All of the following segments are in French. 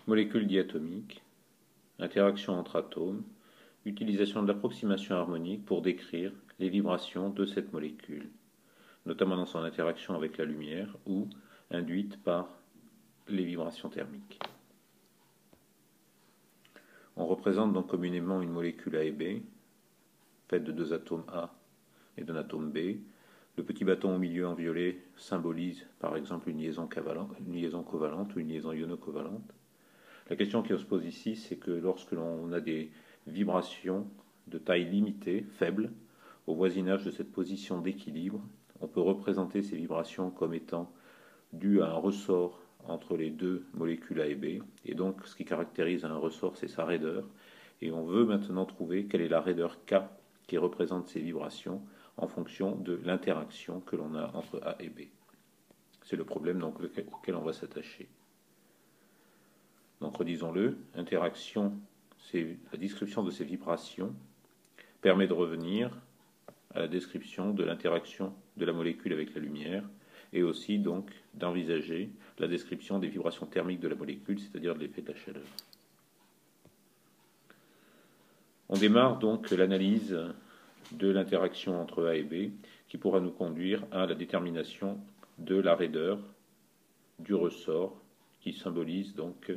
Molécules diatomiques, interaction entre atomes, utilisation de l'approximation harmonique pour décrire les vibrations de cette molécule, notamment dans son interaction avec la lumière ou induite par les vibrations thermiques. On représente donc communément une molécule A et B, faite de deux atomes A et d'un atome B. Le petit bâton au milieu en violet symbolise par exemple une liaison covalente ou une liaison iono-covalente. La question qui se pose ici, c'est que lorsque l'on a des vibrations de taille limitée, faibles, au voisinage de cette position d'équilibre, on peut représenter ces vibrations comme étant dues à un ressort entre les deux molécules A et B, et donc ce qui caractérise un ressort, c'est sa raideur, et on veut maintenant trouver quelle est la raideur K qui représente ces vibrations en fonction de l'interaction que l'on a entre A et B. C'est le problème donc, auquel on va s'attacher. Donc redisons-le, interaction, c'est la description de ces vibrations permet de revenir à la description de l'interaction de la molécule avec la lumière et aussi donc d'envisager la description des vibrations thermiques de la molécule, c'est-à-dire de l'effet de la chaleur. On démarre donc l'analyse de l'interaction entre A et B qui pourra nous conduire à la détermination de la raideur du ressort qui symbolise donc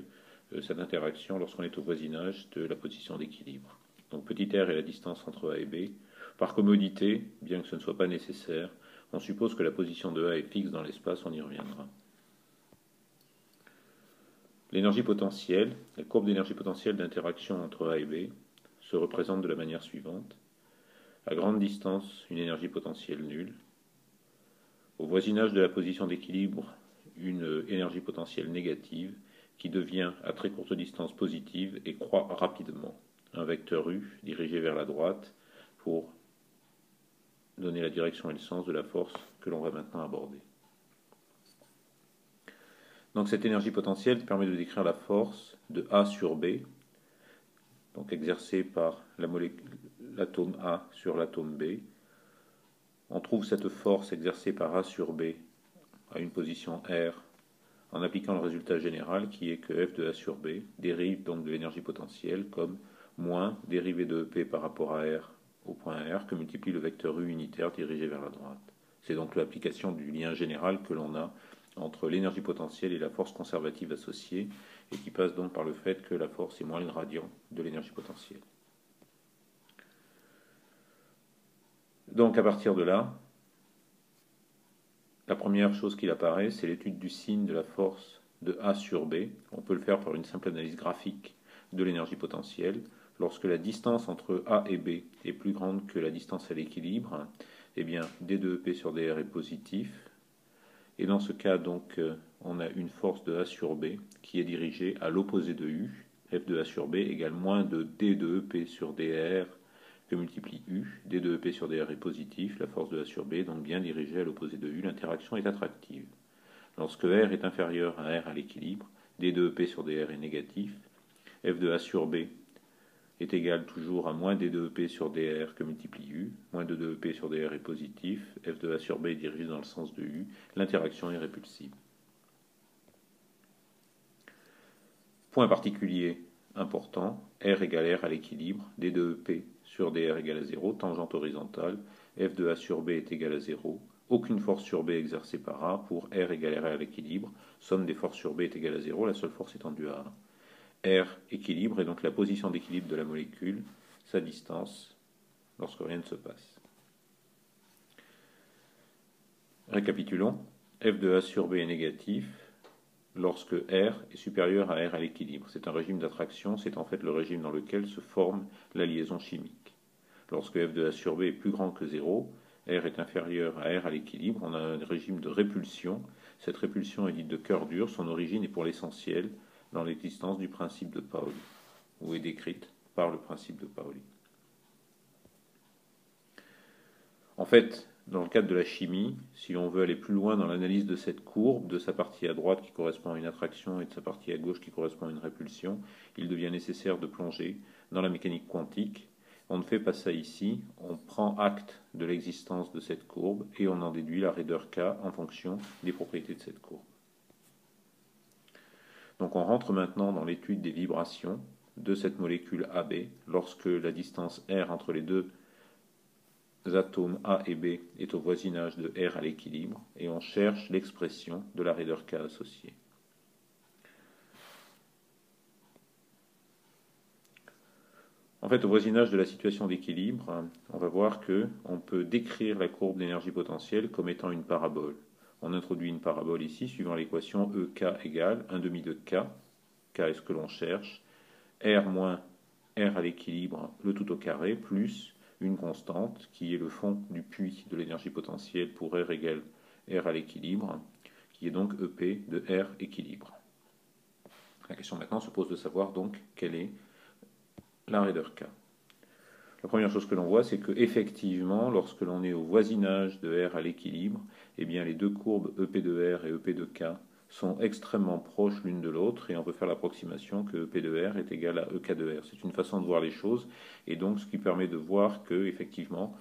cette interaction lorsqu'on est au voisinage de la position d'équilibre. Donc petit r est la distance entre A et B. Par commodité, bien que ce ne soit pas nécessaire, on suppose que la position de A est fixe dans l'espace, on y reviendra. L'énergie potentielle, la courbe d'énergie potentielle d'interaction entre A et B se représente de la manière suivante. À grande distance, une énergie potentielle nulle. Au voisinage de la position d'équilibre, une énergie potentielle négative qui devient à très courte distance positive et croît rapidement. Un vecteur U dirigé vers la droite pour donner la direction et le sens de la force que l'on va maintenant aborder. Donc cette énergie potentielle permet de décrire la force de A sur B, donc exercée par l'atome A sur l'atome B. On trouve cette force exercée par A sur B à une position R en appliquant le résultat général qui est que F de A sur B dérive donc de l'énergie potentielle comme moins dérivée de EP par rapport à R au point R que multiplie le vecteur U unitaire dirigé vers la droite. C'est donc l'application du lien général que l'on a entre l'énergie potentielle et la force conservative associée et qui passe donc par le fait que la force est moins le gradient de l'énergie potentielle. Donc à partir de là, la première chose qui apparaît, c'est l'étude du signe de la force de A sur B. On peut le faire par une simple analyse graphique de l'énergie potentielle. Lorsque la distance entre A et B est plus grande que la distance à l'équilibre, eh bien D2EP sur DR est positif. Et dans ce cas, donc, on a une force de A sur B qui est dirigée à l'opposé de U. F de A sur B égale moins de D2EP sur DR que multiplie U, D2EP sur DR est positif, la force de A sur B, donc bien dirigée à l'opposé de U, l'interaction est attractive. Lorsque R est inférieur à R à l'équilibre, D2EP sur DR est négatif, F de A sur B est égal toujours à moins D2EP sur DR que multiplie U, moins de 2EP sur DR est positif, F de A sur B est dirigé dans le sens de U, l'interaction est répulsive. Point particulier important, R égale R à l'équilibre, D2EP sur DR égale à 0, tangente horizontale, F de A sur B est égal à 0, aucune force sur B exercée par A, pour R égale R à l'équilibre, somme des forces sur B est égale à 0, la seule force étant due à A. R équilibre est donc la position d'équilibre de la molécule, sa distance, lorsque rien ne se passe. Récapitulons, F de A sur B est négatif, lorsque R est supérieur à R à l'équilibre. C'est un régime d'attraction, c'est en fait le régime dans lequel se forme la liaison chimique. Lorsque F de A sur B est plus grand que 0, R est inférieur à R à l'équilibre, on a un régime de répulsion. Cette répulsion est dite de cœur dur, son origine est pour l'essentiel dans l'existence du principe de Pauli, ou est décrite par le principe de Pauli. En fait, dans le cadre de la chimie, si on veut aller plus loin dans l'analyse de cette courbe, de sa partie à droite qui correspond à une attraction et de sa partie à gauche qui correspond à une répulsion, il devient nécessaire de plonger dans la mécanique quantique. On ne fait pas ça ici, on prend acte de l'existence de cette courbe et on en déduit la raideur K en fonction des propriétés de cette courbe. Donc on rentre maintenant dans l'étude des vibrations de cette molécule AB lorsque la distance R entre les deux atomes A et B est au voisinage de R à l'équilibre, et on cherche l'expression de la raideur K associée. En fait, au voisinage de la situation d'équilibre, on va voir qu'on peut décrire la courbe d'énergie potentielle comme étant une parabole. On introduit une parabole ici, suivant l'équation EK égale 1 demi de K, K est ce que l'on cherche, R moins R à l'équilibre, le tout au carré, plus une constante qui est le fond du puits de l'énergie potentielle pour R égale R à l'équilibre, qui est donc EP de R équilibre. La question maintenant se pose de savoir donc quelle est la raideur K. La première chose que l'on voit, c'est que effectivement, lorsque l'on est au voisinage de R à l'équilibre, eh bien les deux courbes EP de R et EP de K sont extrêmement proches l'une de l'autre, et on peut faire l'approximation que EP de R est égal à EK de R. C'est une façon de voir les choses, et donc ce qui permet de voir que effectivement,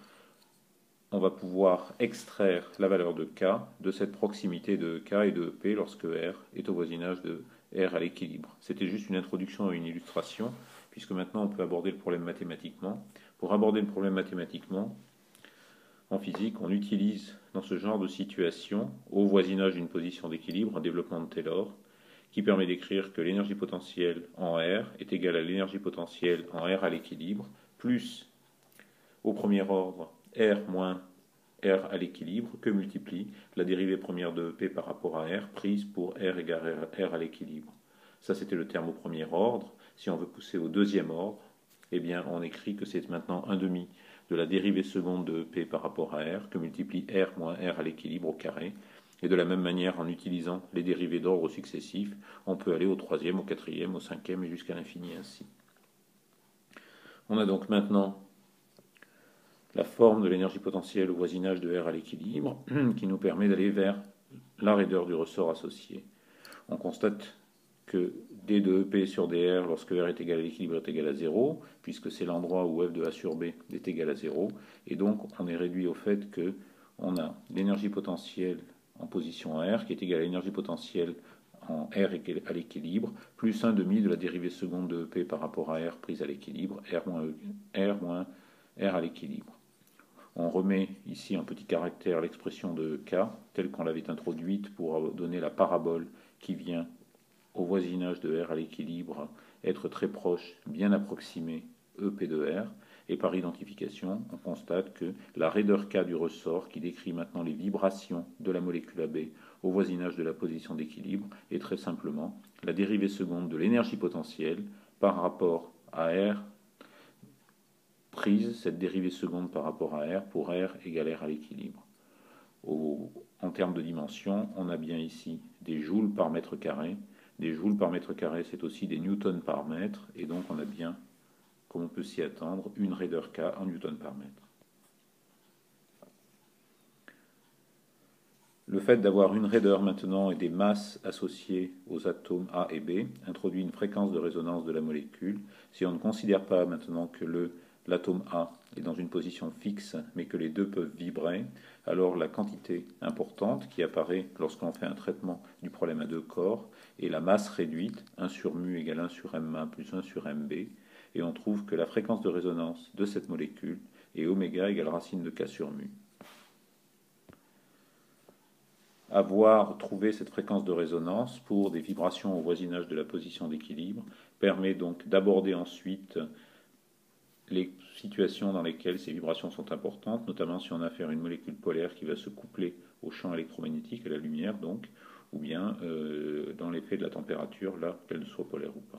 on va pouvoir extraire la valeur de K de cette proximité de K et de EP lorsque R est au voisinage de R à l'équilibre. C'était juste une introduction et une illustration, puisque maintenant on peut aborder le problème mathématiquement. Pour aborder le problème mathématiquement, en physique, on utilise dans ce genre de situation, au voisinage d'une position d'équilibre, un développement de Taylor, qui permet d'écrire que l'énergie potentielle en R est égale à l'énergie potentielle en R à l'équilibre, plus, au premier ordre, R moins R à l'équilibre, que multiplie la dérivée première de P par rapport à R, prise pour R égale R à l'équilibre. Ça, c'était le terme au premier ordre. Si on veut pousser au deuxième ordre, eh bien, on écrit que c'est maintenant 1 demi de la dérivée seconde de P par rapport à R, que multiplie R moins R à l'équilibre au carré. Et de la même manière, en utilisant les dérivées d'ordre successifs, on peut aller au troisième, au quatrième, au cinquième et jusqu'à l'infini ainsi. On a donc maintenant la forme de l'énergie potentielle au voisinage de R à l'équilibre, qui nous permet d'aller vers la raideur du ressort associé. On constate que d de EP sur dr, lorsque R est égal à l'équilibre, est égal à 0, puisque c'est l'endroit où f de A sur B est égal à 0, et donc on est réduit au fait que on a l'énergie potentielle en position R, qui est égale à l'énergie potentielle en R à l'équilibre, plus 1 demi de la dérivée seconde de EP par rapport à R prise à l'équilibre, R moins R à l'équilibre. On remet ici en petit caractère l'expression de K, telle qu'on l'avait introduite pour donner la parabole qui vient au voisinage de R à l'équilibre, être très proche, bien approximé EP de R, et par identification, on constate que la raideur K du ressort, qui décrit maintenant les vibrations de la molécule AB au voisinage de la position d'équilibre, est très simplement la dérivée seconde de l'énergie potentielle par rapport à R, prise cette dérivée seconde par rapport à R pour R égale R à l'équilibre. En termes de dimension, on a bien ici des joules par mètre carré. Des joules par mètre carré, c'est aussi des newtons par mètre, et donc on a bien, comme on peut s'y attendre, une raideur K en newtons par mètre. Le fait d'avoir une raideur maintenant et des masses associées aux atomes A et B introduit une fréquence de résonance de la molécule. Si on ne considère pas maintenant que l'atome A est dans une position fixe, mais que les deux peuvent vibrer, alors la quantité importante qui apparaît lorsqu'on fait un traitement du problème à deux corps est la masse réduite, 1 sur mu égale 1 sur m1 plus 1 sur mb, et on trouve que la fréquence de résonance de cette molécule est oméga égale racine de k sur mu. Avoir trouvé cette fréquence de résonance pour des vibrations au voisinage de la position d'équilibre permet donc d'aborder ensuite les situations dans lesquelles ces vibrations sont importantes, notamment si on a affaire à une molécule polaire qui va se coupler au champ électromagnétique, à la lumière donc, ou bien dans l'effet de la température, là, qu'elle soit polaire ou pas.